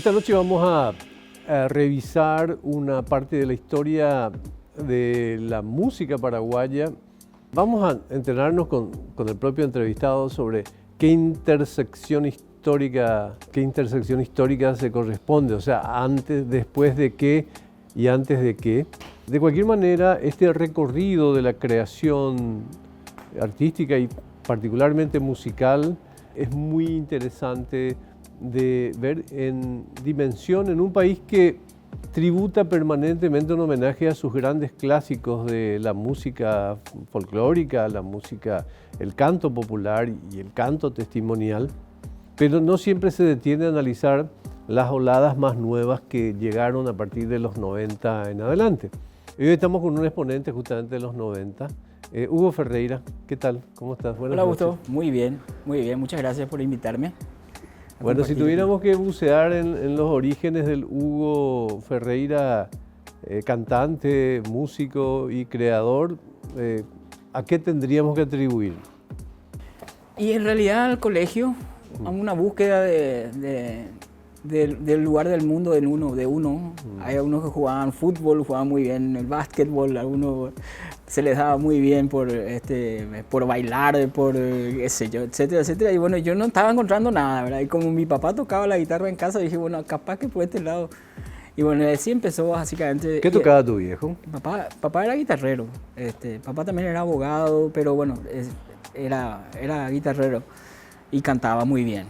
Esta noche vamos a revisar una parte de la historia de la música paraguaya. Vamos a enterarnos con el propio entrevistado sobre qué intersección histórica se corresponde, o sea, antes, después de qué y antes de qué. De cualquier manera, este recorrido de la creación artística y particularmente musical es muy interesante de ver en dimensión en un país que tributa permanentemente un homenaje a sus grandes clásicos de la música folclórica, la música, el canto popular y el canto testimonial, pero no siempre se detiene a analizar las oladas más nuevas que llegaron a partir de los 90 en adelante. Hoy estamos con un exponente justamente de los 90, Hugo Ferreira. ¿Qué tal? ¿Cómo estás? Buenas noches. Hola, Augusto. Muy bien. Muchas gracias por invitarme. Bueno, si tuviéramos que bucear en los orígenes del Hugo Ferreira, cantante, músico y creador, ¿a qué tendríamos que atribuir? Y en realidad al colegio, a una búsqueda del lugar del mundo de uno. Hay algunos que jugaban fútbol, jugaban muy bien el básquetbol, algunos se les daba muy bien por bailar, por qué sé yo, etcétera, etcétera. Y bueno, yo no estaba encontrando nada, ¿verdad? Y como mi papá tocaba la guitarra en casa, dije, bueno, capaz que por este lado. Y bueno, así empezó básicamente. ¿Qué tocaba tu viejo? Papá era guitarrero, papá también era abogado, pero bueno, era guitarrero y cantaba muy bien.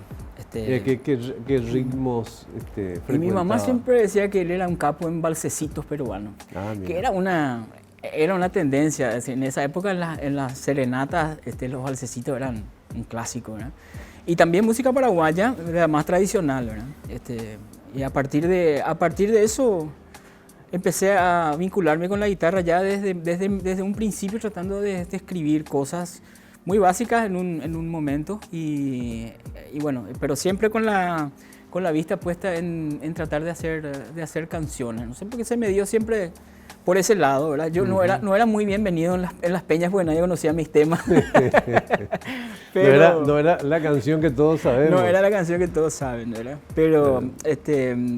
¿Qué ritmos y mi mamá siempre decía que él era un capo en valsecitos peruanos, que era una tendencia. En esa época en las serenatas los valsecitos eran un clásico, ¿verdad? Y también música paraguaya, la más tradicional, ¿verdad? Y a partir de eso empecé a vincularme con la guitarra ya desde un principio, tratando de escribir cosas muy básicas en un momento y bueno, pero siempre con la vista puesta en tratar de hacer canciones. No sé por qué se me dio siempre por ese lado, ¿verdad? Yo no era muy bienvenido en las peñas porque nadie conocía mis temas. Pero no era la canción que todos sabemos. No era la canción que todos saben, ¿verdad? Pero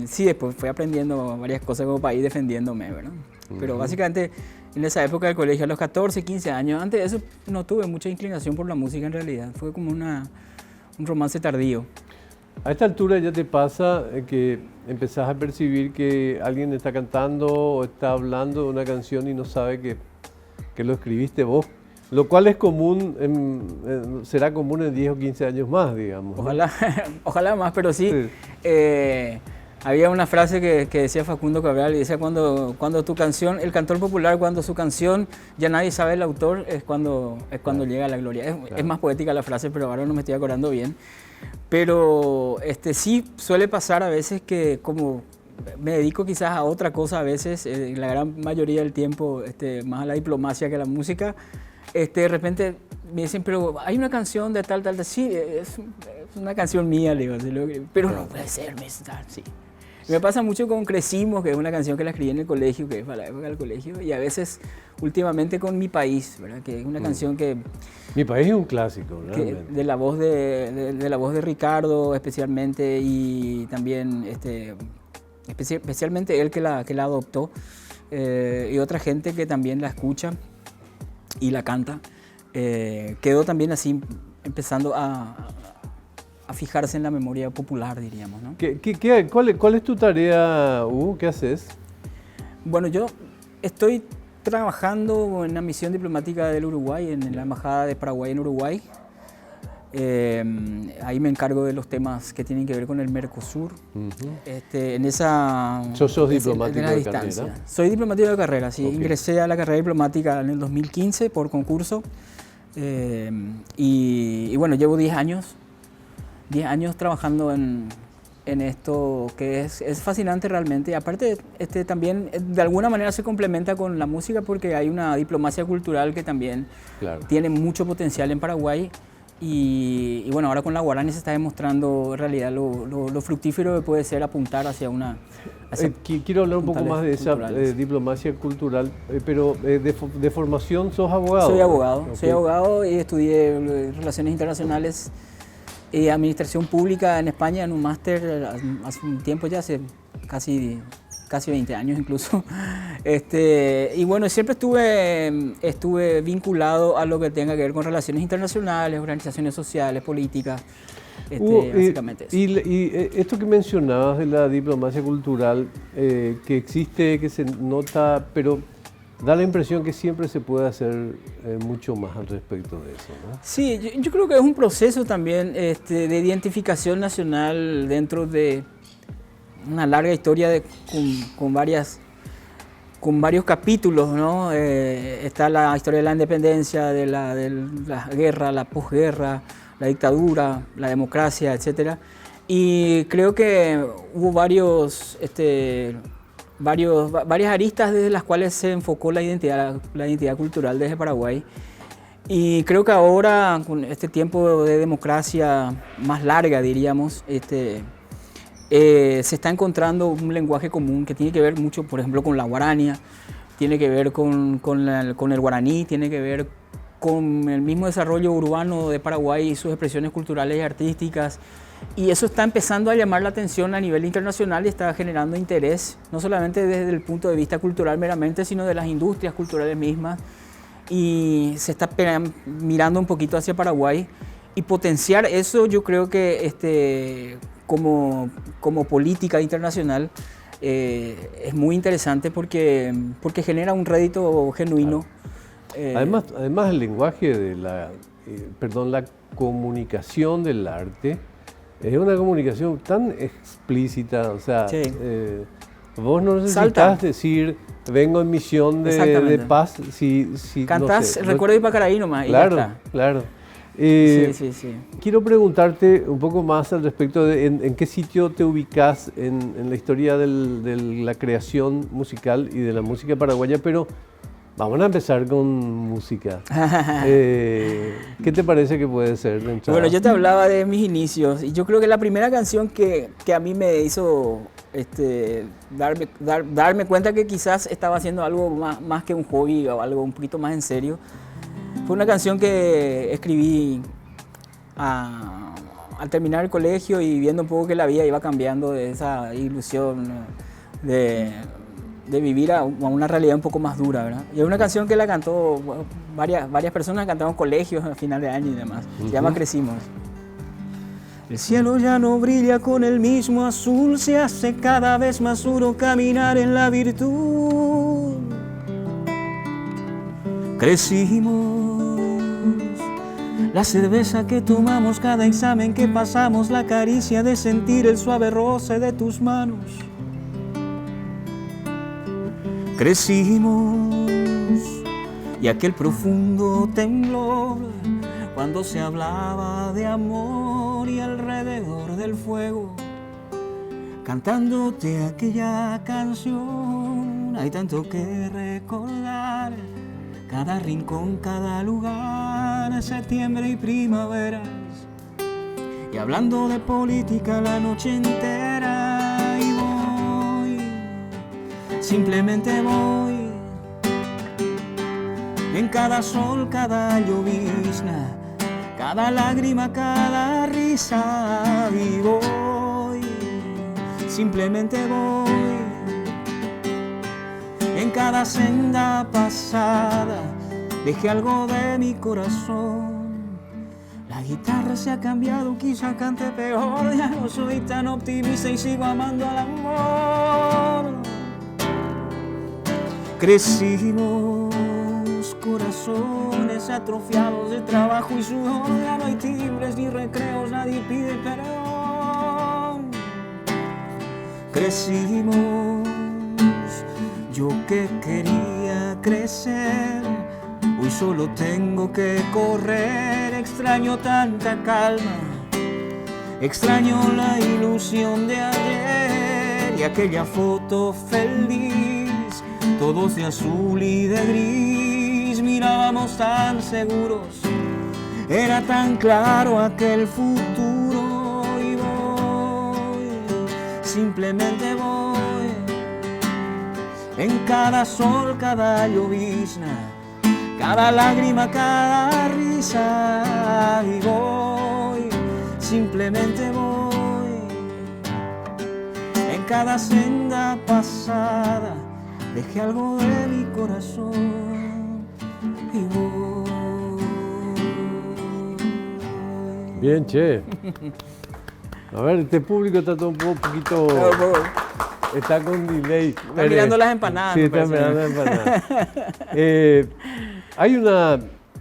sí, después fui aprendiendo varias cosas como para ir defendiéndome, ¿verdad? Pero básicamente en esa época del colegio, a los 14, 15 años, antes de eso no tuve mucha inclinación por la música en realidad. Fue como un romance tardío. A esta altura ya te pasa que empezás a percibir que alguien está cantando o está hablando de una canción y no sabe que lo escribiste vos, lo cual es común, será común en 10 o 15 años más, digamos. Ojalá más, pero sí. Había una frase que decía Facundo Cabral y decía cuando tu canción, el cantor popular, cuando su canción ya nadie sabe el autor, es cuando llega la gloria. Es más poética la frase, pero ahora no me estoy acordando bien. Pero sí suele pasar a veces que como me dedico quizás a otra cosa a veces, la gran mayoría del tiempo más a la diplomacia que a la música, de repente me dicen, pero hay una canción de tal, sí, es una canción mía, le digo, pero no puede ser, sí. Me pasa mucho con Crecimos, que es una canción que la escribí en el colegio, que es para la época del colegio, y a veces últimamente con Mi País, ¿verdad? Que es una canción que... Mi País es un clásico, realmente. De la voz de Ricardo especialmente, y también especialmente él que la adoptó, y otra gente que también la escucha y la canta, quedó también así empezando a fijarse en la memoria popular, diríamos, ¿no? ¿Cuál es tu tarea, Hugo? ¿Qué haces? Bueno, yo estoy trabajando en la misión diplomática del Uruguay, en la Embajada de Paraguay en Uruguay. Ahí me encargo de los temas que tienen que ver con el Mercosur. En esa... ¿Sos diplomático de carrera? Soy diplomático de carrera, sí. Okay. Ingresé a la carrera diplomática en el 2015 por concurso. Y bueno, llevo 10 años trabajando en esto, que es fascinante realmente. Y aparte, también de alguna manera se complementa con la música porque hay una diplomacia cultural que también tiene mucho potencial en Paraguay. Y bueno, ahora con la Guarani se está demostrando en realidad lo fructífero que puede ser apuntar hacia una... Quiero hablar un poco más de esa diplomacia cultural, pero de formación, ¿sos abogado? Soy abogado, Okay. Soy abogado y estudié Relaciones Internacionales Administración Pública en España, en un máster hace un tiempo ya, hace casi 20 años incluso. Y bueno, siempre estuve vinculado a lo que tenga que ver con relaciones internacionales, organizaciones sociales, políticas, básicamente eso. Y esto que mencionabas de la diplomacia cultural, que existe, que se nota, pero da la impresión que siempre se puede hacer mucho más al respecto de eso, ¿no? Sí, yo creo que es un proceso también de identificación nacional dentro de una larga historia con varios capítulos, ¿no? Está la historia de la independencia, de la guerra, la posguerra, la dictadura, la democracia, etc. Y creo que hubo varias aristas desde las cuales se enfocó la identidad cultural desde Paraguay. Y creo que ahora, con este tiempo de democracia más larga, diríamos, se está encontrando un lenguaje común que tiene que ver mucho, por ejemplo, con la guarania, tiene que ver con el guaraní, tiene que ver con el mismo desarrollo urbano de Paraguay y sus expresiones culturales y artísticas. Y eso está empezando a llamar la atención a nivel internacional y está generando interés, no solamente desde el punto de vista cultural meramente, sino de las industrias culturales mismas. Y se está mirando un poquito hacia Paraguay. Y potenciar eso, yo creo que como política internacional es muy interesante porque genera un rédito genuino. Además el lenguaje de la comunicación del arte es una comunicación tan explícita, o sea, sí. Vos no necesitas decir vengo en misión de paz si cantás, no sé, recuerdo Ipacaraí nomás. Claro, y ya está. Claro. Sí. Quiero preguntarte un poco más al respecto de en qué sitio te ubicás en la historia de la creación musical y de la música paraguaya, pero vamos a empezar con música. ¿Qué te parece que puede ser de entrada? Bueno, yo te hablaba de mis inicios y yo creo que la primera canción que a mí me hizo darme cuenta que quizás estaba haciendo algo más que un hobby o algo un poquito más en serio, fue una canción que escribí al terminar el colegio y viendo un poco que la vida iba cambiando de esa ilusión de vivir a una realidad un poco más dura, ¿verdad? Y es una canción que la cantó varias personas, cantamos colegios a final de año y demás. Se llama Crecimos. El cielo ya no brilla con el mismo azul, se hace cada vez más duro caminar en la virtud. Crecimos, la cerveza que tomamos, cada examen que pasamos, la caricia de sentir el suave roce de tus manos. Crecimos, y aquel profundo temblor cuando se hablaba de amor y alrededor del fuego, cantándote aquella canción, hay tanto que recordar. Cada rincón, cada lugar, septiembre y primaveras. Y hablando de política la noche entera. Y voy, simplemente voy. En cada sol, cada llovizna, cada lágrima, cada risa. Y voy, simplemente voy. En cada senda pasada dejé algo de mi corazón. La guitarra se ha cambiado, quizá cante peor. Ya no soy tan optimista y sigo amando al amor. Crecimos, corazones atrofiados de trabajo y sudor. Ya no hay timbres ni recreos, nadie pide perdón. Crecimos, yo que quería crecer, hoy solo tengo que correr. Extraño tanta calma, extraño la ilusión de ayer y aquella foto feliz, todos de azul y de gris. Mirábamos tan seguros, era tan claro aquel futuro. Y voy, simplemente voy. En cada sol, cada llovizna, cada lágrima, cada risa. Y voy, simplemente voy en cada senda pasada, dejé algo de mi corazón y voy. Bien, che. A ver, este público está todo un poquito... Está con delay. Está mirando las empanadas. Sí, está mirando las empanadas.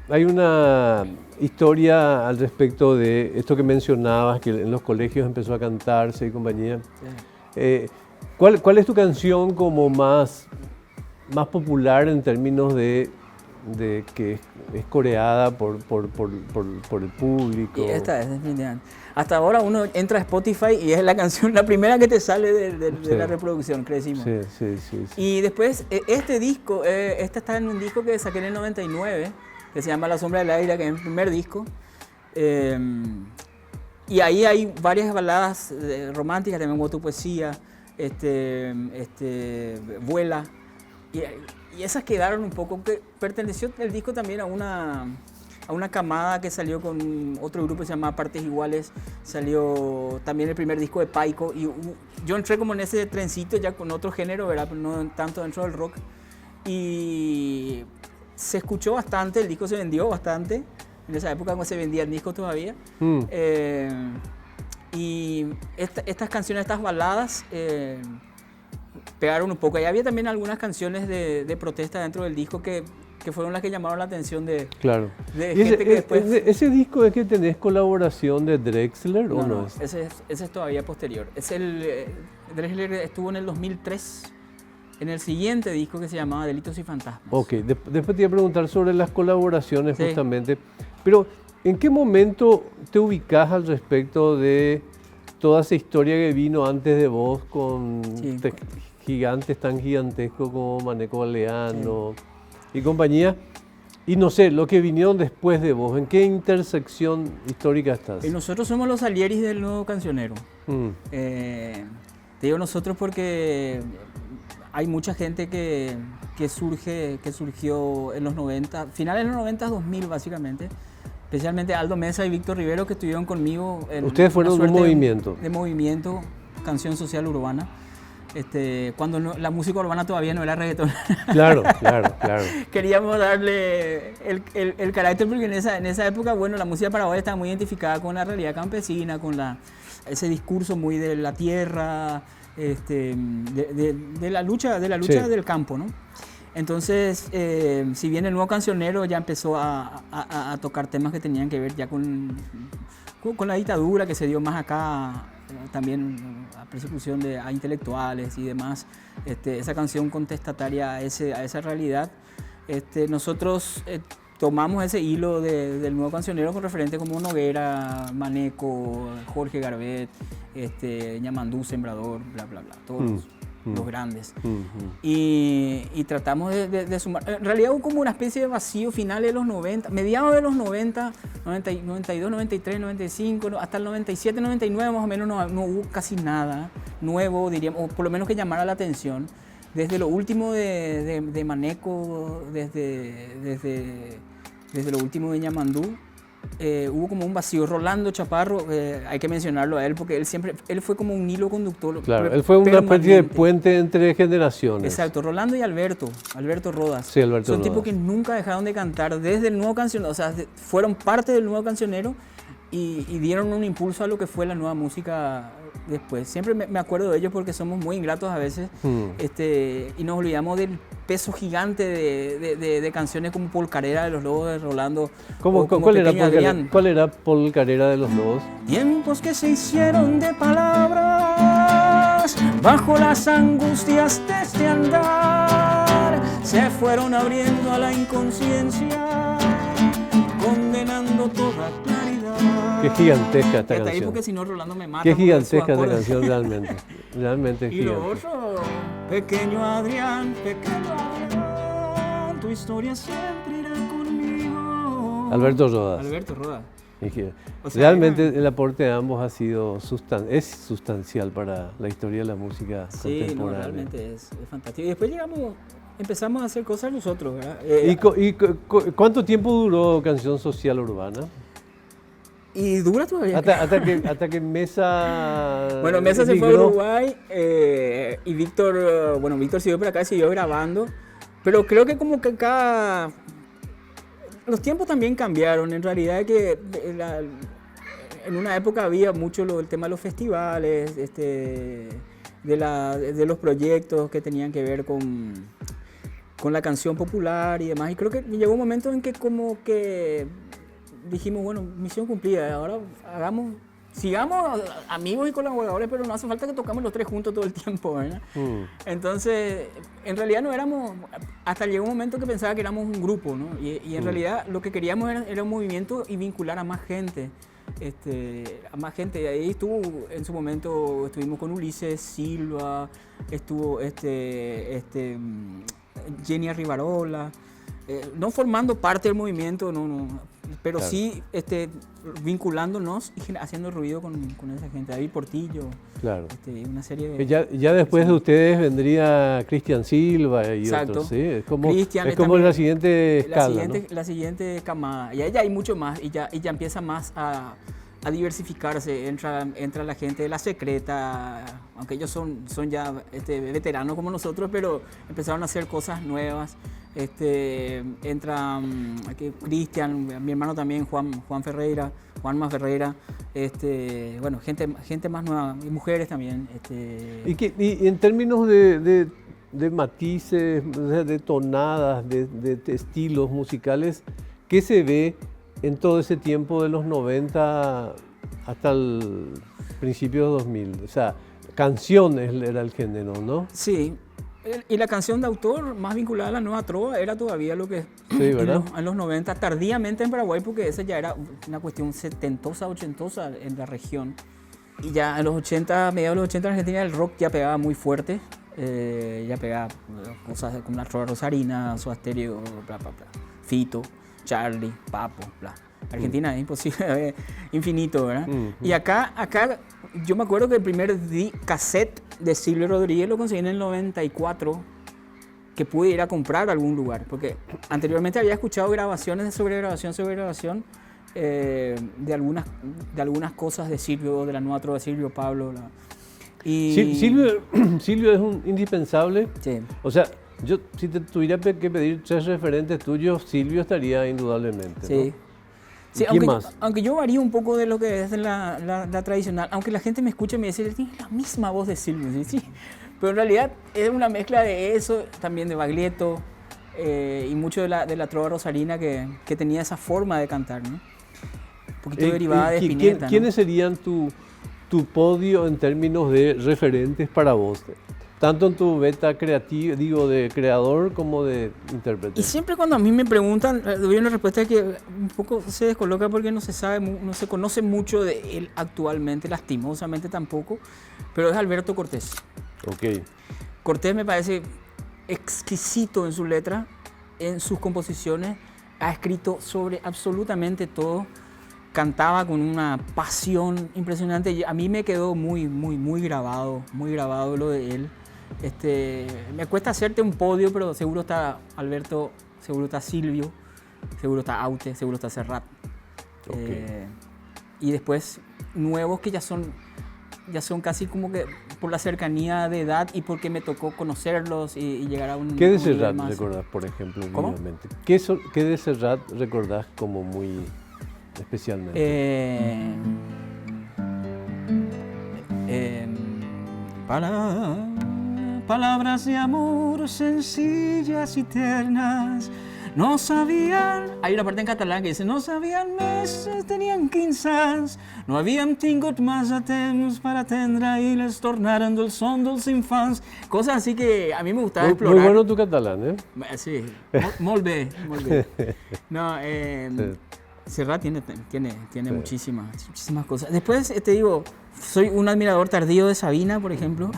Hay una historia al respecto de esto que mencionabas, que en los colegios empezó a cantarse y compañía. Sí. ¿Cuál es tu canción como más popular en términos de que es coreada por el público? Y esta es definitivamente. Hasta ahora uno entra a Spotify y es la canción, la primera que te sale de la reproducción, crecimos. Sí. Y después, este disco, este está en un disco que saqué en el 99, que se llama La Sombra del Aire, que es mi primer disco. Y ahí hay varias baladas románticas, también como Tu Poesía, Vuela. Y esas quedaron un poco, que perteneció el disco también a una camada que salió con otro grupo que se llama Partes Iguales, salió también el primer disco de Paico, y yo entré como en ese trencito ya con otro género, ¿verdad? Pero no tanto dentro del rock, y se escuchó bastante, el disco se vendió bastante, en esa época cuando se vendían discos todavía, y estas canciones, estas baladas, pegaron un poco. Y había también algunas canciones de protesta dentro del disco que fueron las que llamaron la atención de gente que después... ¿Ese disco es que tenés colaboración de Drexler o no? Ese es todavía posterior. Drexler estuvo en el 2003 en el siguiente disco que se llamaba Delitos y Fantasmas. Ok, después te iba a preguntar sobre las colaboraciones justamente. Pero, ¿en qué momento te ubicás al respecto de toda esa historia que vino antes de vos con gigantes tan gigantescos como Maneco Galeano y compañía? Y no sé, lo que vinieron después de vos, ¿en qué intersección histórica estás? Nosotros somos los Salieris del nuevo cancionero. Te digo nosotros porque hay mucha gente que surgió en los 90, finales de los 90, 2000 básicamente. Especialmente Aldo Mesa y Víctor Rivero, que estuvieron conmigo. Ustedes fueron un movimiento. De movimiento, canción social urbana. Cuando la música urbana todavía no era reggaetón. Claro. Queríamos darle el carácter, porque en esa época, bueno, la música paraguaya estaba muy identificada con la realidad campesina, con ese discurso muy de la tierra, de la lucha del campo, ¿no? Entonces, si bien el nuevo cancionero ya empezó a tocar temas que tenían que ver ya con la dictadura que se dio más acá, también a persecución a intelectuales y demás, esa canción contestataria a esa realidad, nosotros tomamos ese hilo del nuevo cancionero con referentes como Noguera, Maneco, Jorge Garbet, Ñamandú, Sembrador, bla, bla, bla, todos los grandes. Y tratamos de sumar. En realidad hubo como una especie de vacío final de los 90, mediados de los 90, 92, 93, 95, hasta el 97, 99 más o menos no hubo casi nada nuevo, diríamos, o por lo menos que llamara la atención. Desde lo último de Maneco, desde lo último de Ñamandú, hubo como un vacío. Rolando Chaparro, hay que mencionarlo a él porque él fue como un hilo conductor. Claro, él fue una especie de puente entre generaciones. Exacto, Rolando y Alberto Rodas. Sí, Alberto Son Rodas. tipos que nunca dejaron de cantar desde el nuevo cancionero, o sea, fueron parte del nuevo cancionero y dieron un impulso a lo que fue la nueva música después. Siempre me acuerdo de ellos porque somos muy ingratos a veces y nos olvidamos del peso gigante de canciones como Polcarera de los Lobos de Rolando. ¿Cuál era Polcarera de los Lobos? Tiempos que se hicieron de palabras bajo las angustias de este andar, se fueron abriendo a la inconsciencia, condenando toda claridad. Qué gigantesca esta canción. Porque si no, Rolando me mata. Qué gigantesca esta canción realmente. Realmente es y gigante. Lo otro, pequeño Adrián, tu historia siempre irá conmigo. Alberto Rodas. O sea, realmente el aporte de ambos ha sido es sustancial para la historia de la música contemporánea. No, realmente es fantástico. Y después empezamos a hacer cosas nosotros, ¿verdad? ¿Y cuánto tiempo duró Canción Social Urbana? Y dura todavía. Hasta que Mesa... Bueno, Mesa se fue a Uruguay y Víctor, Víctor siguió por acá y siguió grabando. Pero creo que como que acá... Los tiempos también cambiaron. En realidad que en una época había mucho el tema de los festivales, de los proyectos que tenían que ver con la canción popular y demás. Y creo que llegó un momento en que como que dijimos, bueno, misión cumplida, ahora sigamos amigos y colaboradores, pero no hace falta que tocamos los tres juntos todo el tiempo, ¿verdad? Entonces, en realidad no éramos, hasta llegó un momento que pensaba que éramos un grupo, ¿no? Y en realidad lo que queríamos era un movimiento y vincular a más gente. A más gente. Ahí en su momento estuvimos con Ulises Silva, estuvo Jenny Arrivarola, no formando parte del movimiento, pero claro, sí vinculándonos y haciendo ruido con esa gente. David Portillo, claro, una serie de... Ya después de ustedes vendría Cristian Silva y exacto, otros, ¿sí? Es como también, la siguiente escala, ¿no? La siguiente camada. Y ahí ya hay mucho más y ya empieza más a diversificarse. Entra la gente de La Secreta, aunque ellos son ya veteranos como nosotros, pero empezaron a hacer cosas nuevas. Entra aquí Cristian, mi hermano también, Juanma Ferreira, gente más nueva, y mujeres también. Y en términos de matices, de tonadas, de estilos musicales, ¿qué se ve en todo ese tiempo de los 90 hasta el principio de 2000? O sea, canciones era el género, ¿no? Sí. Y la canción de autor más vinculada a la nueva trova era todavía lo que sí, ¿verdad? En los 90, tardíamente en Paraguay, porque esa ya era una cuestión setentosa, ochentosa en la región. Y ya en los 80, mediados de los 80 en Argentina el rock ya pegaba muy fuerte, ya pegaba cosas como la trova rosarina, Soda Stereo, bla, bla, bla, Fito, Charlie, Papo, bla. Argentina es imposible, infinito, ¿verdad? Y acá yo me acuerdo que el primer cassette de Silvio Rodríguez lo conseguí en el 94, que pude ir a comprar a algún lugar, porque anteriormente había escuchado grabaciones sobre grabación de algunas cosas de Silvio, de la nueva trova de Silvio, Pablo. Y... Silvio es un indispensable. Sí. O sea, yo si te tuviera que pedir 3 referentes tuyos, Silvio estaría indudablemente, sí. ¿no? Sí, más? Aunque yo varío un poco de lo que es la tradicional, aunque la gente me escucha y me dice, tienes la misma voz de Silvio, sí, pero en realidad es una mezcla de eso, también de Baglietto y mucho de la trova rosarina que tenía esa forma de cantar, ¿no? Un poquito derivada de Spinetta, ¿Quiénes serían tu podio en términos de referentes para vos? Tanto en tu beta creativa, de creador como de intérprete. Y siempre cuando a mí me preguntan, doy una respuesta que un poco se descoloca porque no se conoce mucho de él actualmente, lastimosamente tampoco, pero es Alberto Cortés. Ok. Cortés me parece exquisito en su letra, en sus composiciones, ha escrito sobre absolutamente todo, cantaba con una pasión impresionante. A mí me quedó muy grabado lo de él. Me cuesta hacerte un podio, pero seguro está Alberto, seguro está Silvio, seguro está Aute, seguro está Serrat. Okay. Y después nuevos que ya son casi como que por la cercanía de edad y porque me tocó conocerlos y llegar a un... ¿Qué de Serrat recordás, por ejemplo? ¿Cómo? ¿Qué de Serrat recordás como muy especialmente? Palabras de amor sencillas y ternas, no sabían... Hay una parte en catalán que dice, no sabían meses, tenían 15 anys, no habían tingut massa temps per atendre i les tornaren del son dels infants. Cosas así que a mí me gustaba explorar. Muy bueno tu catalán, ¿eh? Sí, molt bé. No, Serrat tiene muchísimas cosas. Después te digo, soy un admirador tardío de Sabina, por ejemplo.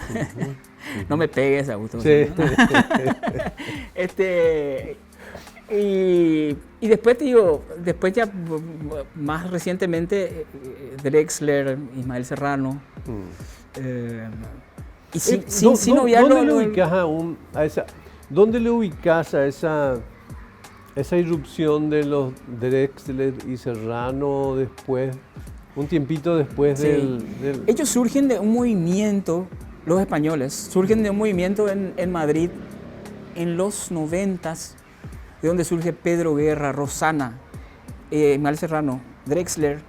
No me pegues, Augusto. Sí. ¿No? Y después te digo, ya más recientemente, Drexler, Ismael Serrano. Y sin obviar ¿Dónde le ubicas ¿Dónde le ubicas a Esa irrupción de los Drexler y Serrano después, un tiempito después Sí. del... Ellos surgen de un movimiento, los españoles, surgen de un movimiento en Madrid en los 90s, de donde surge Pedro Guerra, Rosana, Ismael Serrano, Drexler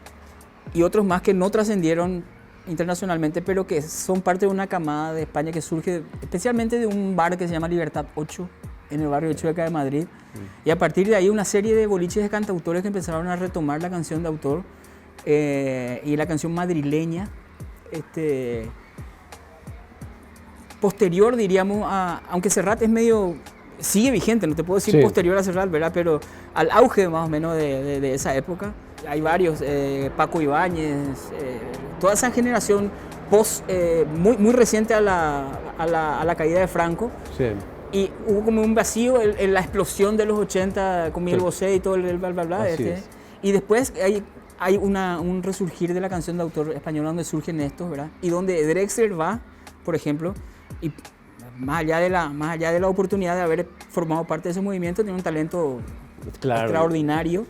y otros más que no trascendieron internacionalmente, pero que son parte de una camada de España que surge especialmente de un bar que se llama Libertad 8, en el barrio de Chueca de Madrid. Y a partir de ahí una serie de boliches de cantautores que empezaron a retomar la canción de autor y la canción madrileña, posterior, diríamos, aunque Serrat es medio, sigue vigente, no te puedo decir Sí. posterior a Serrat, ¿verdad? Pero al auge más o menos de esa época, hay varios, Paco Ibáñez, toda esa generación muy reciente a la caída de Franco. Sí. Y hubo como un vacío en la explosión de los 80 con Miguel Sí. Bosé y todo el bla, bla, bla. Así es. Y después hay un resurgir de la canción de autor español donde surgen estos, ¿verdad? Y donde Drexler va, por ejemplo, y más allá de la oportunidad de haber formado parte de ese movimiento, tiene un talento Claro. extraordinario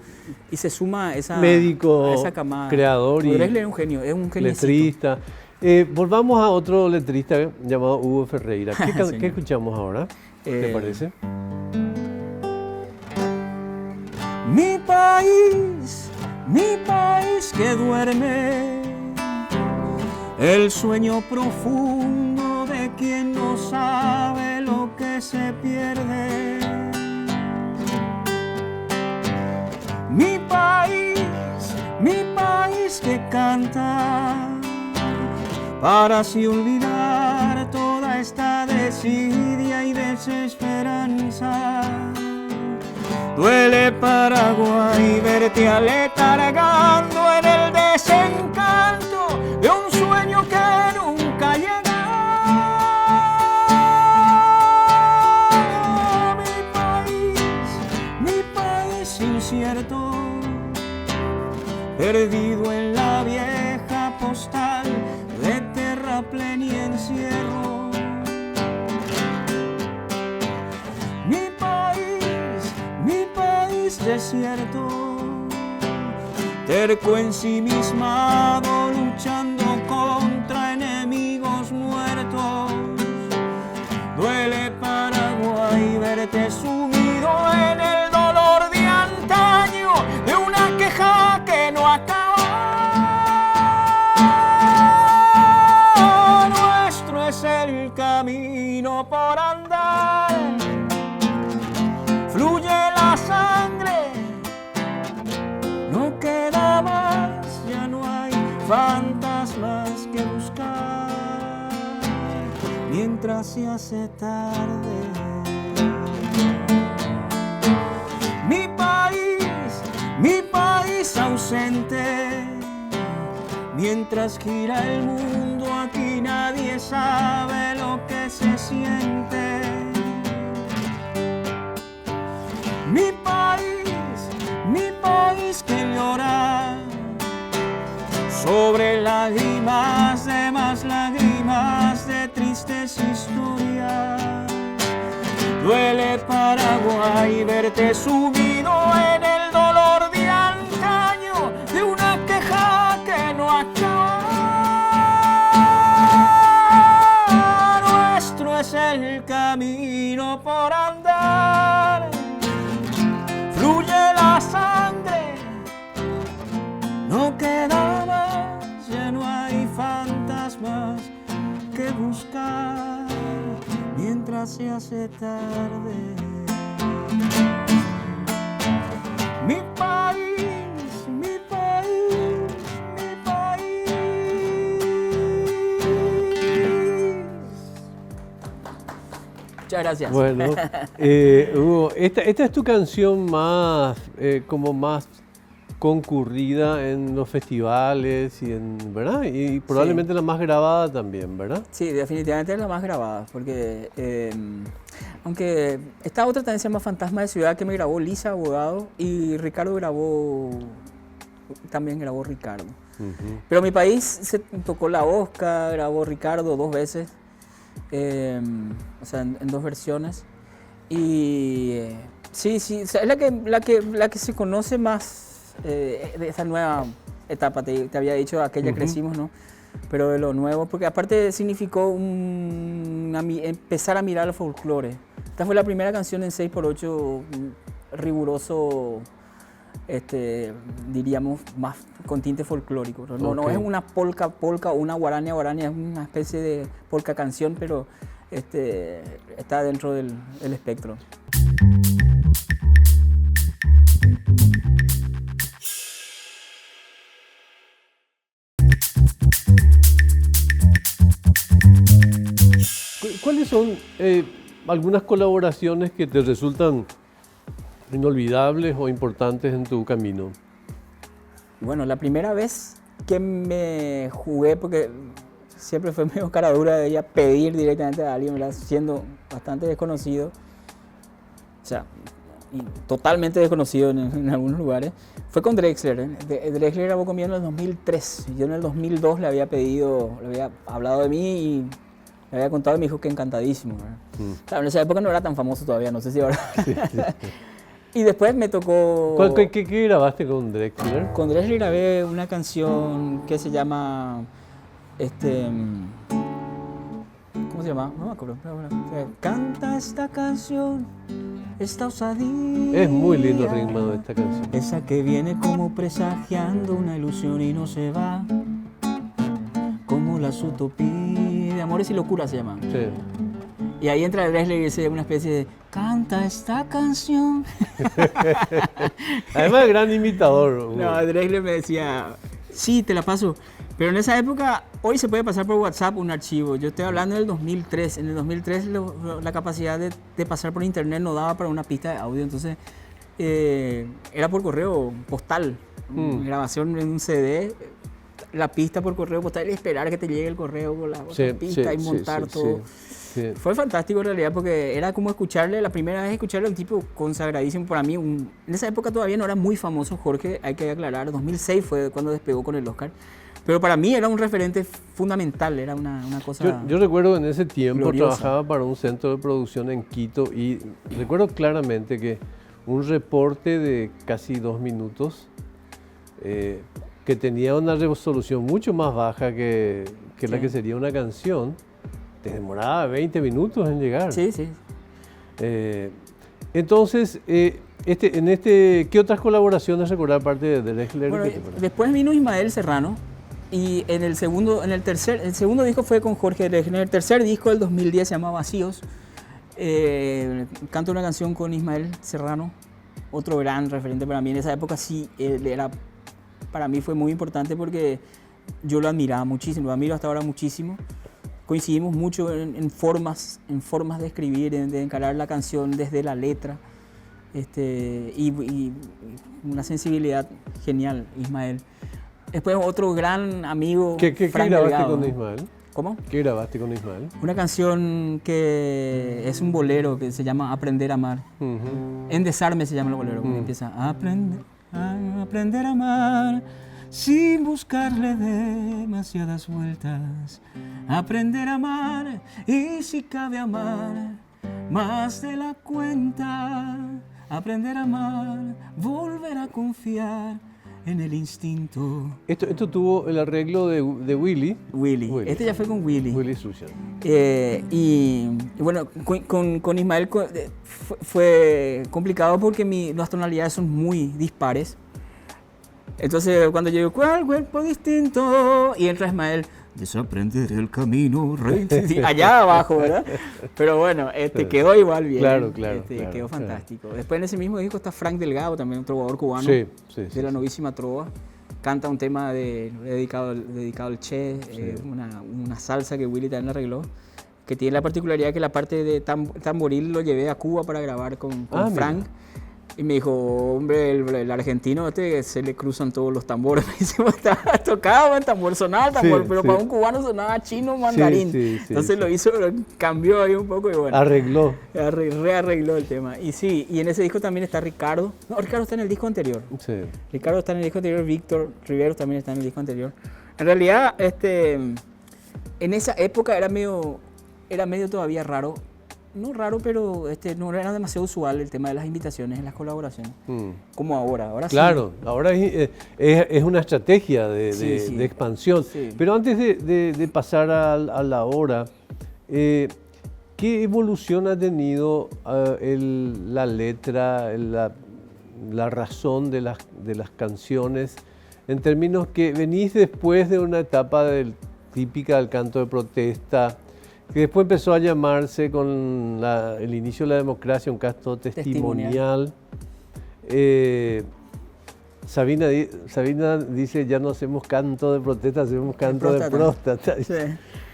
y se suma a esa, Médico, a esa camada. creador y Drexler es un genio, es un genio. letrista. Volvamos a otro letrista llamado Hugo Ferreira. Señor. ¿Qué escuchamos ahora? ¿Te Eh, parece? Mi país que duerme, el sueño profundo de quien no sabe lo que se pierde. Mi país que canta, para así olvidar toda esta desidia y desesperanza. Duele Paraguay verte aletargando en el desencanto de un sueño que nunca llega. Mi país incierto, perdido en la vieja postal de terraplén y encierro. Mi país desierto, terco ensimismado, luchando contra enemigos muertos. Duele Paraguay verte sumido en el dolor de antaño, de una queja que no acaba. Nuestro es el camino por andar. Fluye la sangre, no queda más, ya no hay fantasmas que buscar, mientras se hace tarde. Mi país ausente, mientras gira el mundo, aquí nadie sabe lo que se siente. Mi país que llora sobre lágrimas de más lágrimas de tristes historias. Duele Paraguay verte sumido en el dolor de antaño, de una queja que no acaba. Nuestro es el camino por andar. Fluye la sangre, no queda más, ya no hay fantasmas que buscar, mientras se hace tarde. Mi país, mi país, mi país. Muchas gracias. Bueno, Hugo, esta es tu canción más, como más concurrida en los festivales y ¿verdad? Y probablemente la más grabada también, ¿verdad? Sí, definitivamente es la más grabada, porque aunque esta otra también se llama Fantasma de Ciudad, que me grabó Lisa Abogado, y Ricardo también grabó Ricardo. Pero mi país se tocó la Oscar, grabó Ricardo 2 veces, o sea, en 2 versiones. Y Sí, sí, o sea, es la que se conoce más de esa nueva etapa. Te había dicho, aquella crecimos, ¿no? Pero de lo nuevo, porque aparte significó empezar a mirar el folclore. Esta fue la primera canción en 6x8 riguroso, diríamos, más con tinte folclórico. No es una polka o una guarania, es una especie de polka canción, pero está dentro del espectro. ¿Cuáles son algunas colaboraciones que te resultan inolvidables o importantes en tu camino? Bueno, la primera vez que me jugué, porque siempre fue medio cara dura de ella pedir directamente a alguien, ¿verdad? Siendo bastante desconocido, o sea, totalmente desconocido en algunos lugares, fue con Drexler. Drexler grabó conmigo en el 2003. Yo en el 2002 le había hablado de mí y le había contado y me dijo que encantadísimo. Claro, en esa época no era tan famoso todavía, no sé si ahora. Sí. Y después me tocó... ¿Qué grabaste con Drexler? Con Drexler grabé una canción que se llama... ¿Cómo se llama? No me acuerdo. Canta esta canción, esta osadía. Es muy lindo el ritmo de esta canción. Esa que viene como presagiando una ilusión y no se va. Como las utopías de amores y locuras se llama. Sí. Y ahí entra Drexler y dice una especie de canta esta canción. Además, gran imitador. No, Drexler me decía, sí, te la paso. Pero en esa época, hoy se puede pasar por WhatsApp un archivo. Yo estoy hablando del 2003. En el 2003 la capacidad de pasar por internet no daba para una pista de audio. Entonces, era por correo postal. Grabación en un CD. La pista por correo postal y esperar que te llegue el correo con la pista y montar todo. Sí. Fue fantástico en realidad porque era como la primera vez escucharle a un tipo consagradísimo para mí. En esa época todavía no era muy famoso Jorge, hay que aclarar. 2006 fue cuando despegó con el Oscar. Pero para mí era un referente fundamental, era una cosa Yo recuerdo en ese tiempo gloriosa. Trabajaba para un centro de producción en Quito y recuerdo claramente que un reporte de casi 2 minutos que tenía una resolución mucho más baja que la que sería una canción, te demoraba 20 minutos en llegar. Sí, sí. Entonces, ¿qué otras colaboraciones recordar aparte de Drexler? Bueno, después vino Ismael Serrano y el segundo disco fue con Jorge Drexler. El tercer disco del 2010 se llama Vacíos. Canto una canción con Ismael Serrano, otro gran referente para mí. En esa época sí, para mí fue muy importante porque yo lo admiraba muchísimo, lo admiro hasta ahora muchísimo. Coincidimos mucho en formas de escribir, de encarar la canción desde la letra. Y una sensibilidad genial, Ismael. Después otro gran amigo, ¿Qué Frank grabaste Delgado, con ¿no? Ismael? ¿Cómo? ¿Qué grabaste con Ismael? Una canción que es un bolero que se llama Aprender a Amar. En Desarme se llama el bolero, porque empieza a aprender a amar sin buscarle demasiadas vueltas. Aprender a amar y si cabe amar más de la cuenta. Aprender a amar, volver a confiar en el instinto. Esto tuvo el arreglo de Willy. Willy. Este ya fue con Willy. Willy Suchan. Y bueno, con Ismael fue complicado porque las tonalidades son muy dispares. Entonces cuando yo digo, ¿cuál cuerpo distinto? Y entra Ismael, desaprenderé el camino, allá abajo, ¿verdad? Pero bueno, quedó igual bien. Claro, quedó fantástico. Después en ese mismo disco está Frank Delgado, también un trovador cubano, de la novísima trova. Canta un tema dedicado al Che, una salsa que Willy también arregló, que tiene la particularidad que la parte de tamboril lo llevé a Cuba para grabar con Frank. Mira. Y me dijo, hombre, el argentino se le cruzan todos los tambores. Me dice, tocaba el tambor, sonaba el tambor, pero para un cubano sonaba chino mandarín. Entonces lo hizo, cambió ahí un poco y bueno. Rearregló el tema. Y sí, y en ese disco también está Ricardo. No, Ricardo está en el disco anterior. Sí. Ricardo está en el disco anterior, Víctor Riveros también está en el disco anterior. En realidad, en esa época era medio todavía raro no raro, pero no era demasiado usual el tema de las invitaciones en las colaboraciones, como ahora. Ahora claro, sí. Ahora es una estrategia de expansión. Sí. Pero antes de pasar a la hora, ¿qué evolución ha tenido la letra, la razón de las canciones, en términos que venís después de una etapa típica del canto de protesta, que después empezó a llamarse con el inicio de la democracia un canto testimonial? Sabina dice, ya no hacemos canto de protesta, hacemos canto de próstata. Sí.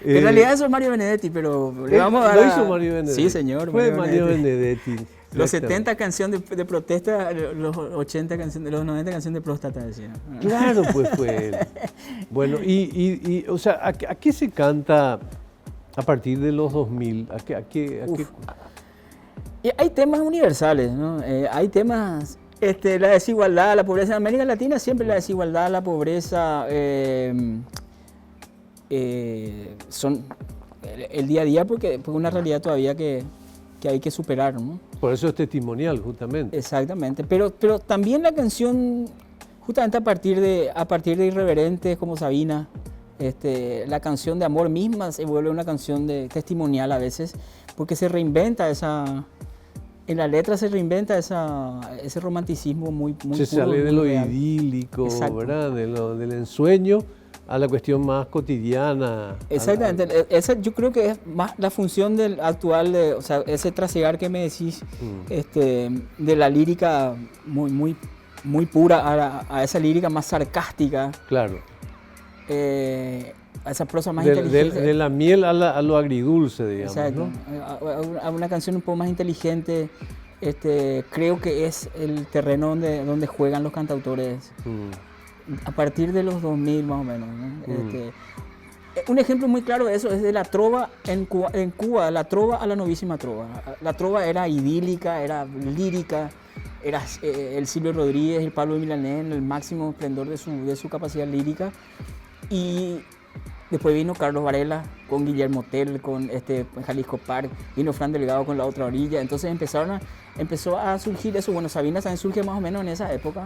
En realidad eso es Mario Benedetti, pero le vamos a dar... ¿Lo hizo Mario Benedetti? Sí, señor. Fue Mario Benedetti. Los 70 canciones de protesta, los 80 canciones, los 90 canciones de próstata, decía. Claro, pues fue él. Bueno, o sea, ¿a qué se canta a partir de los 2000? ¿A qué? Y hay temas universales, ¿no? Hay temas, la desigualdad, la pobreza. En América Latina siempre la desigualdad, la pobreza son el día a día porque es una realidad todavía que hay que superar, ¿no? Por eso es testimonial, justamente. Exactamente, pero también la canción, justamente a partir de irreverentes como Sabina, la canción de amor misma se vuelve una canción testimonial a veces, porque se reinventa en la letra se reinventa ese romanticismo muy se puro, sale de lo real. Idílico, Exacto. ¿verdad? Del ensueño a la cuestión más cotidiana. Exactamente, esa yo creo que es más la función del actual, o sea, ese trasegar que me decís, de la lírica muy pura a esa lírica más sarcástica. Claro. A esa prosa más inteligente. De la miel a lo agridulce, digamos. Exacto. ¿No? A una canción un poco más inteligente, creo que es el terreno donde juegan los cantautores. A partir de los 2000 más o menos, ¿no? Un ejemplo muy claro de eso es de la trova en Cuba, la trova a la novísima trova. La trova era idílica, era lírica, era el Silvio Rodríguez, el Pablo Milanés en el máximo esplendor de su capacidad lírica. Y después vino Carlos Varela con Guillermo Tell, con Jalisco Park, vino Fran Delgado con La Otra Orilla. Entonces empezó a surgir eso. Bueno, Sabina también surge más o menos en esa época.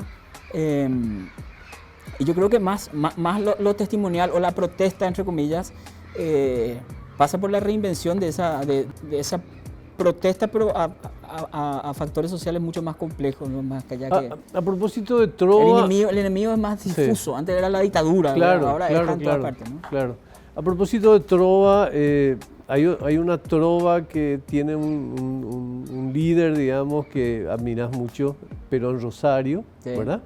Y yo creo que más lo testimonial o la protesta, entre comillas, pasa por la reinvención de esa protesta, pero a factores sociales mucho más complejos, ¿no? Más allá que... A propósito de trova... El enemigo es más difuso. Sí. Antes era la dictadura, claro, ahora claro, es en todas partes, ¿no? Claro. A propósito de trova, hay una trova que tiene un líder, digamos, que admiras mucho, Perón Rosario, sí. ¿Verdad?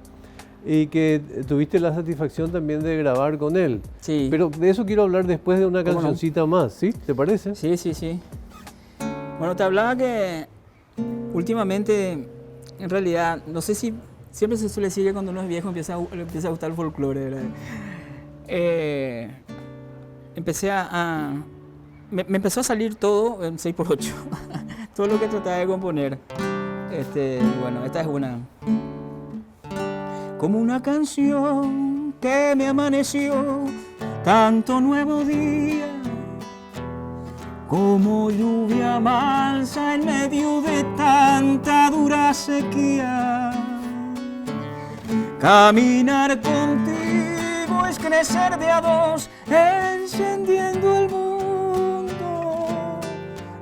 Y que tuviste la satisfacción también de grabar con él. Sí. Pero de eso quiero hablar después de una cancioncita más, ¿sí? ¿Te parece? Sí. Bueno, te hablaba que últimamente, en realidad, no sé si siempre se suele decir que cuando uno es viejo le empieza a gustar el folclore, ¿verdad? Me empezó a salir todo en 6x8, todo lo que trataba de componer. Bueno, esta es una. Como una canción que me amaneció, tanto nuevo día, como lluvia mansa en medio de tanta dura sequía. Caminar contigo es crecer de a dos, encendiendo el mundo,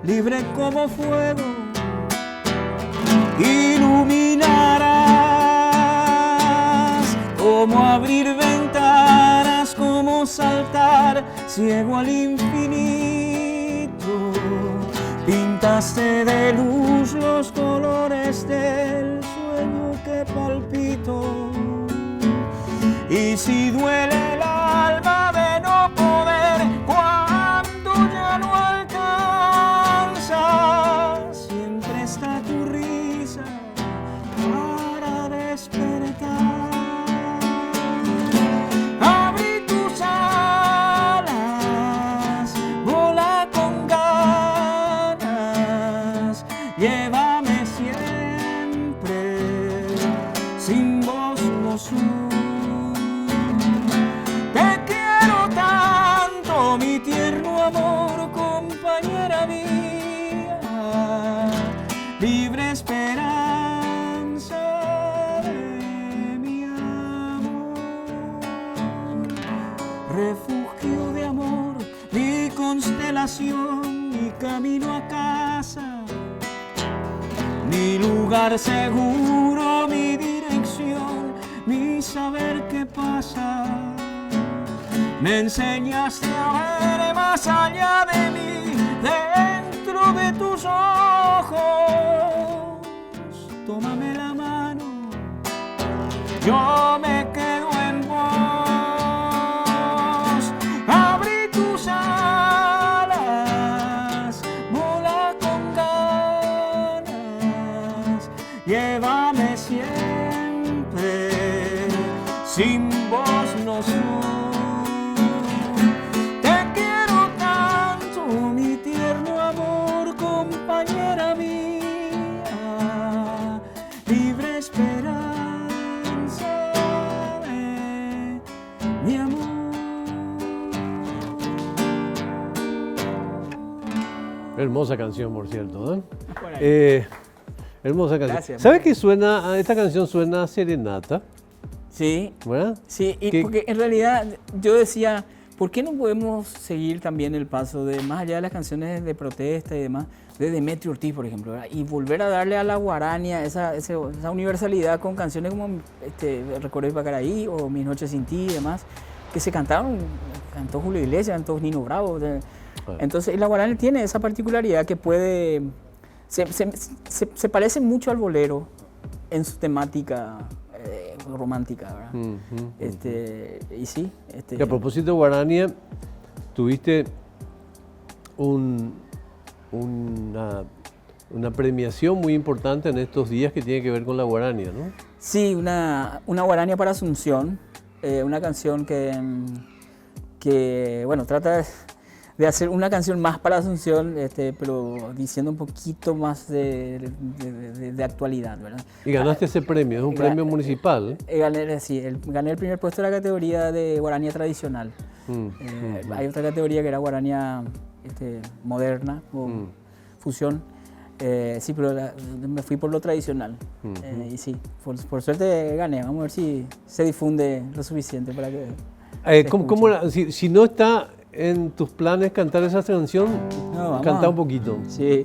libre como fuego, iluminarás, como abrir ventanas, como saltar ciego al infinito. Pintaste de luz los colores del sueño que palpito. Y si duele el alma de no poder, cuando ya no alcanza, siempre está tu risa para despertar. Abre tus alas, vola con ganas, llévame siempre sin voz refugio de amor, mi constelación, mi camino a casa, mi lugar seguro, mi dirección, mi saber qué pasa. Me enseñaste a ver más allá de mí, dentro de tus ojos. Tómame la mano, yo me quedo en vos. Abrí tus alas, vola con ganas, llévame siempre, sin vos no soy. Te quiero tanto, mi tierno amor, compañera mía, libre esperanza de mi amor. Hermosa canción, por cierto, ¿eh? Por ahí. Hermosa canción. Gracias. ¿Sabes que suena, esta canción suena a serenata? Sí, ¿Verdad? sí, y ¿Qué? porque en realidad yo decía, ¿por qué no podemos seguir también el paso de, más allá de las canciones de protesta y demás, de Demetrio Ortiz, por ejemplo, ¿verdad? Y volver a darle a la guarania esa universalidad con canciones como Recuerdo de Pacaraí o Mis noches sin ti y demás, que se cantaron, cantó Julio Iglesias, cantó Nino Bravo. Entonces, la guarania tiene esa particularidad que puede, se parece mucho al bolero en su temática romántica, ¿verdad? Y sí. Y a propósito de guarania, tuviste una premiación muy importante en estos días que tiene que ver con la guarania, ¿no? Sí, una guarania para Asunción, una canción que bueno, trata de hacer una canción más para Asunción, pero diciendo un poquito más de actualidad, ¿verdad? Y ganaste ese premio, es un premio municipal. Gané el primer puesto de la categoría de guarania tradicional. Hay otra categoría que era guarania moderna o fusión. Sí, pero me fui por lo tradicional. Y sí, por suerte gané. Vamos a ver si se difunde lo suficiente para que... ¿Cómo era? Si no está en tus planes cantar esa canción, No, canta un poquito. Sí,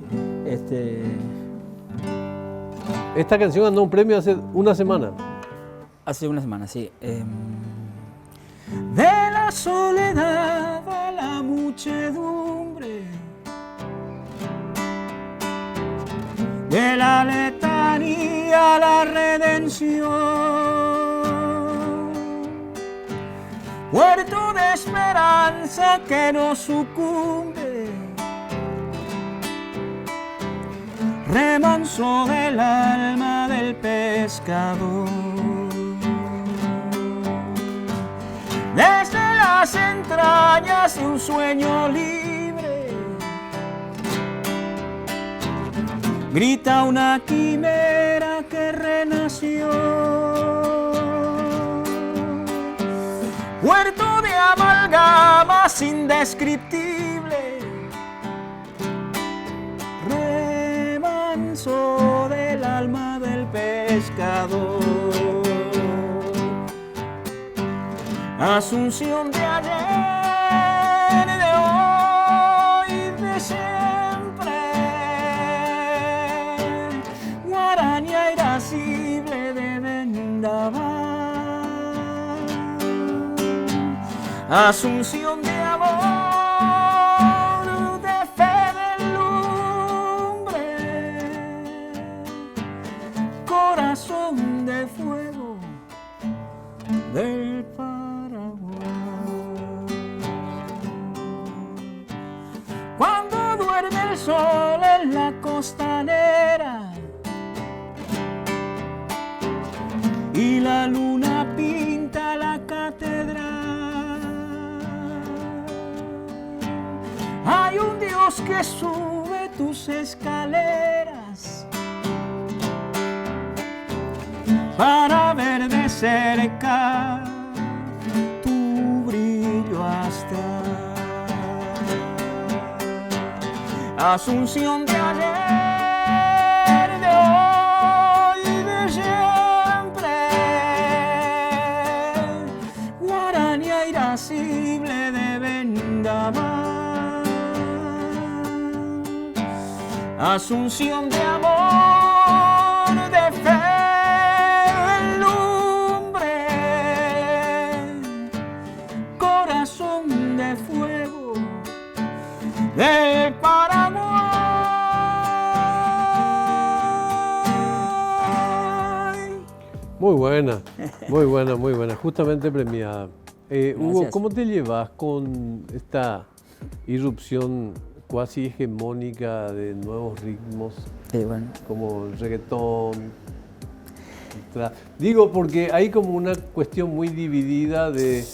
Esta canción ganó un premio hace una semana. hace una semana, sí. De la soledad a la muchedumbre, de la letanía a la redención, puerto de esperanza que no sucumbe, remanso del alma del pescador. Desde las entrañas de un sueño libre, grita una quimera que renació. Puerto de amalgamas indescriptible, remanso del alma del pescador. Asunción de ayer, de hoy, de siempre, guarania irascible de vendaval. Asunción de amor, de fe, de lumbre, corazón de fuego del Paraguay. Cuando duerme el sol en la costanera y la luna pinta la catedral, hay un Dios que sube tus escaleras para ver de cerca tu brillo astral. Asunción de ayer, de hoy, de siempre, guarania irascible de de amar, asunción de amor, de fe, de lumbre, corazón de fuego, de Paraguay. Muy buena, muy buena, muy buena, justamente premiada. Hugo, ¿cómo te llevas con esta irrupción cuasi hegemónica de nuevos ritmos, Bueno. como el reggaetón? Digo, porque hay como una cuestión muy dividida de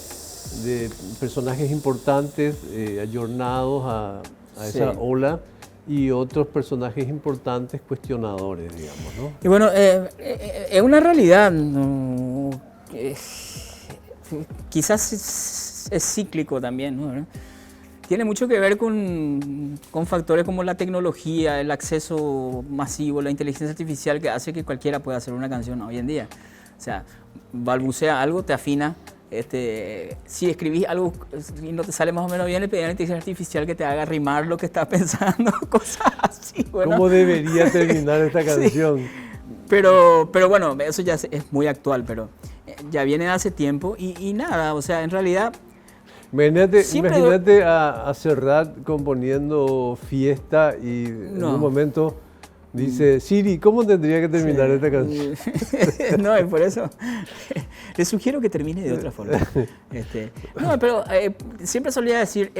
personajes importantes ayornados a esa ola y otros personajes importantes cuestionadores, digamos, ¿no? Y bueno, es una realidad, ¿no? Quizás es cíclico también, ¿no? Tiene mucho que ver con factores como la tecnología, el acceso masivo, la inteligencia artificial que hace que cualquiera pueda hacer una canción hoy en día. O sea, balbucea algo, te afina. Si escribís algo y no te sale más o menos bien, le pedís a la inteligencia artificial que te haga rimar lo que estás pensando, cosas así. Bueno. ¿Cómo debería terminar esta canción? Sí. Pero bueno, eso ya es muy actual, pero ya viene hace tiempo y nada, o sea, en realidad... Imagínate a Serrat componiendo Fiesta y en un momento dice, Siri, ¿cómo tendría que terminar esta canción? No, es por eso. Le sugiero que termine de otra forma. No, pero siempre solía decir,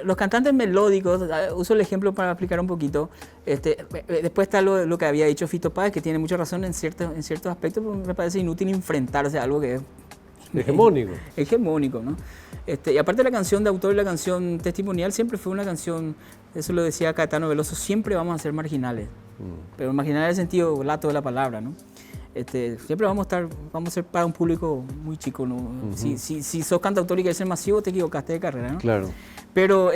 los cantantes melódicos, uso el ejemplo para explicar un poquito, después está lo que había dicho Fito Páez, que tiene mucha razón en ciertos aspectos, pero me parece inútil enfrentarse a algo que es hegemónico. Hegemónico, ¿no? Y aparte la canción de autor y la canción testimonial siempre fue una canción, eso lo decía Caetano Veloso, siempre vamos a ser marginales. Pero marginales en el sentido lato de la palabra, ¿no? Siempre vamos a ser para un público muy chico, ¿no? Si sos cantautor y querés ser masivo, te equivocaste de carrera, ¿no? Claro. Pero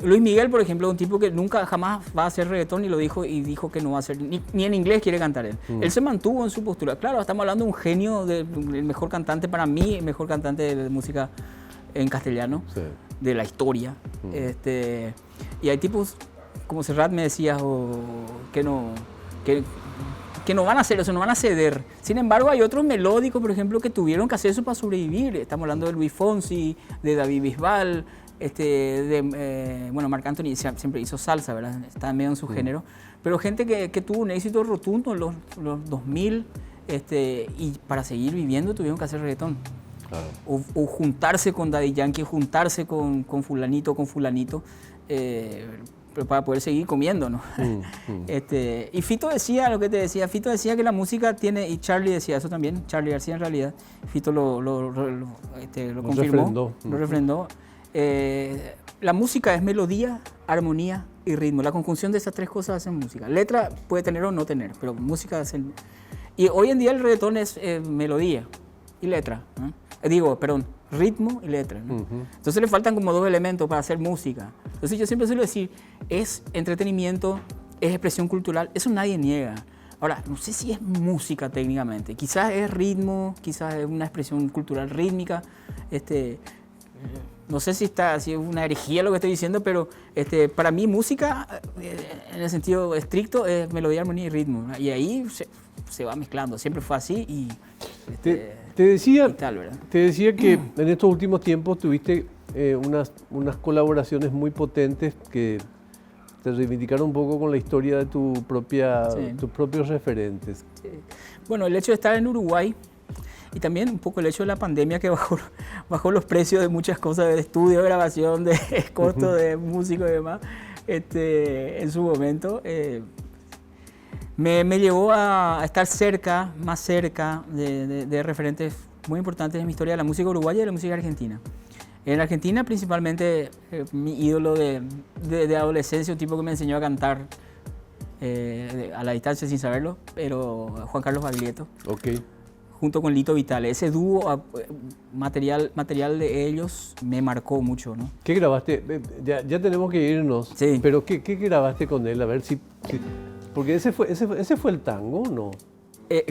Luis Miguel, por ejemplo, es un tipo que nunca jamás va a hacer reggaetón y dijo que no va a hacer, ni en inglés quiere cantar él. Él se mantuvo en su postura. Claro, estamos hablando de un genio, el mejor cantante para mí, el mejor cantante de música en castellano, de la historia. Y hay tipos, como Serrat me decía, que no van a hacer eso, no van a ceder. Sin embargo, hay otros melódicos, por ejemplo, que tuvieron que hacer eso para sobrevivir. Estamos hablando de Luis Fonsi, de David Bisbal, bueno, Marc Anthony siempre hizo salsa, ¿verdad? Está medio en su género. Pero gente que tuvo un éxito rotundo en los 2000 y para seguir viviendo tuvieron que hacer reggaetón. Claro. O juntarse con Daddy Yankee, juntarse con fulanito, para poder seguir comiendo, ¿no? Y Fito decía lo que te decía, Fito decía que la música tiene, y Charlie decía eso también, Charlie García en realidad, Fito lo confirmó, lo refrendó. La música es melodía, armonía y ritmo. La conjunción de esas tres cosas hacen música. Letra puede tener o no tener, pero música hacen... Y hoy en día el reggaetón es melodía y letra, ¿no? Ritmo y letra, ¿no? Entonces le faltan como dos elementos para hacer música. Entonces yo siempre suelo decir, es entretenimiento, es expresión cultural, eso nadie niega. Ahora, no sé si es música técnicamente, quizás es ritmo, quizás es una expresión cultural rítmica, no sé si es una herejía lo que estoy diciendo, pero para mí música, en el sentido estricto, es melodía, armonía y ritmo, ¿no? Y ahí se va mezclando, siempre fue así y... Te decía que en estos últimos tiempos tuviste unas colaboraciones muy potentes que te reivindicaron un poco con la historia de tus propios referentes. Sí. Bueno, el hecho de estar en Uruguay y también un poco el hecho de la pandemia que bajó los precios de muchas cosas, de estudio, de grabación, de costo de músicos y demás, en su momento. Me llevó a estar más cerca de referentes muy importantes en mi historia de la música uruguaya y de la música argentina. En Argentina principalmente mi ídolo de adolescencia, un tipo que me enseñó a cantar a la distancia sin saberlo, pero Juan Carlos Baglietto. Okay. Junto con Lito Vitale. Ese dúo material de ellos me marcó mucho, ¿no? ¿Qué grabaste? Ya tenemos que irnos. Sí. Pero ¿qué grabaste con él? A ver si porque ese fue el tango, ¿no?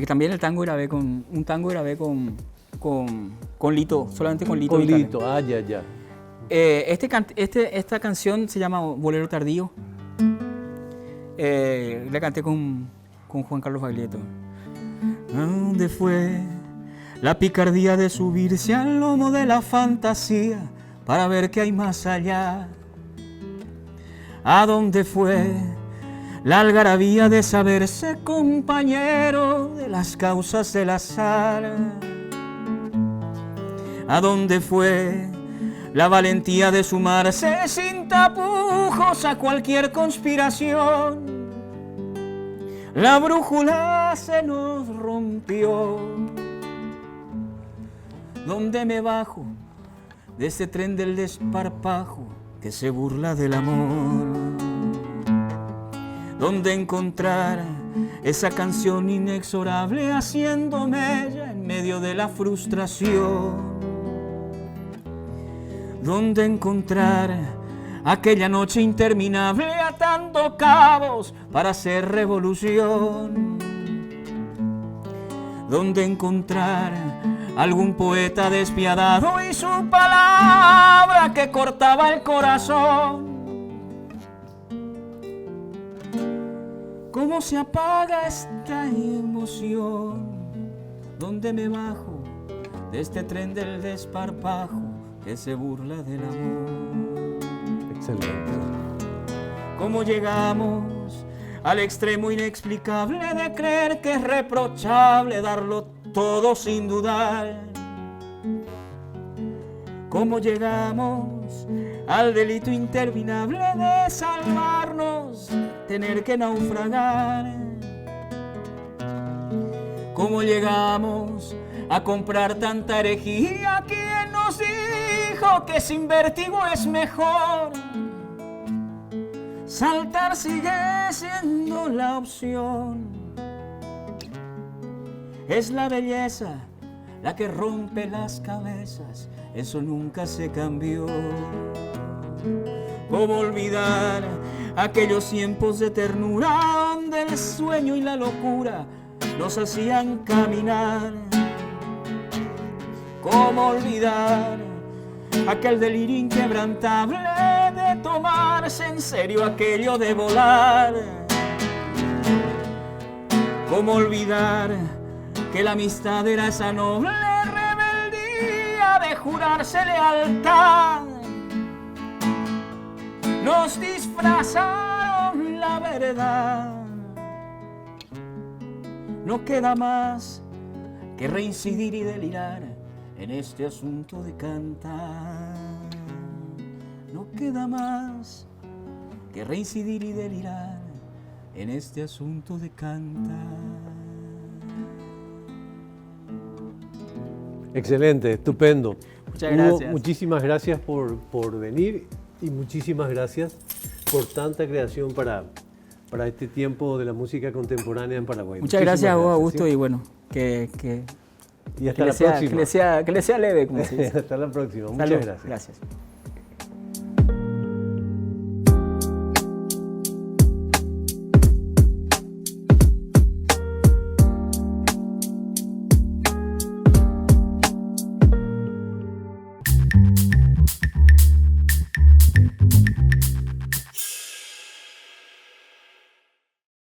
También el tango grabé con Lito, solamente con Lito Vitale. Lito, ya. Esta canción se llama Bolero Tardío. La canté con Juan Carlos Baglietto. ¿A dónde fue la picardía de subirse al lomo de la fantasía para ver qué hay más allá? ¿A dónde fue la algarabía de saberse compañero de las causas del azar? ¿A dónde fue la valentía de sumarse sin tapujos a cualquier conspiración? La brújula se nos rompió. ¿Dónde me bajo de este tren del desparpajo que se burla del amor? ¿Dónde encontrar esa canción inexorable haciendo mella en medio de la frustración? ¿Dónde encontrar aquella noche interminable atando cabos para hacer revolución? ¿Dónde encontrar algún poeta despiadado y su palabra que cortaba el corazón? ¿Cómo se apaga esta emoción? ¿Dónde me bajo de este tren del desparpajo que se burla del amor? Excelente. ¿Cómo llegamos al extremo inexplicable de creer que es reprochable darlo todo sin dudar? ¿Cómo llegamos al delito interminable de salvarnos, tener que naufragar? ¿Cómo llegamos a comprar tanta herejía? ¿Quién nos dijo que sin vértigo es mejor? Saltar sigue siendo la opción. Es la belleza la que rompe las cabezas, eso nunca se cambió. ¿Cómo olvidar aquellos tiempos de ternura donde el sueño y la locura nos hacían caminar? ¿Cómo olvidar aquel delirio inquebrantable de tomarse en serio aquello de volar? ¿Cómo olvidar que la amistad era esa noble rebeldía de jurarse lealtad? Nos disfrazaron la verdad. No queda más que reincidir y delirar en este asunto de cantar. No queda más que reincidir y delirar en este asunto de cantar. Excelente, estupendo. Muchas Hugo, gracias. muchísimas gracias por venir y muchísimas gracias por tanta creación para este tiempo de la música contemporánea en Paraguay. Muchas gracias a vos, Augusto, ¿sí? y bueno, que Y hasta la próxima. que le sea leve, como se dice. Hasta la próxima. Muchas Salud. gracias. Gracias.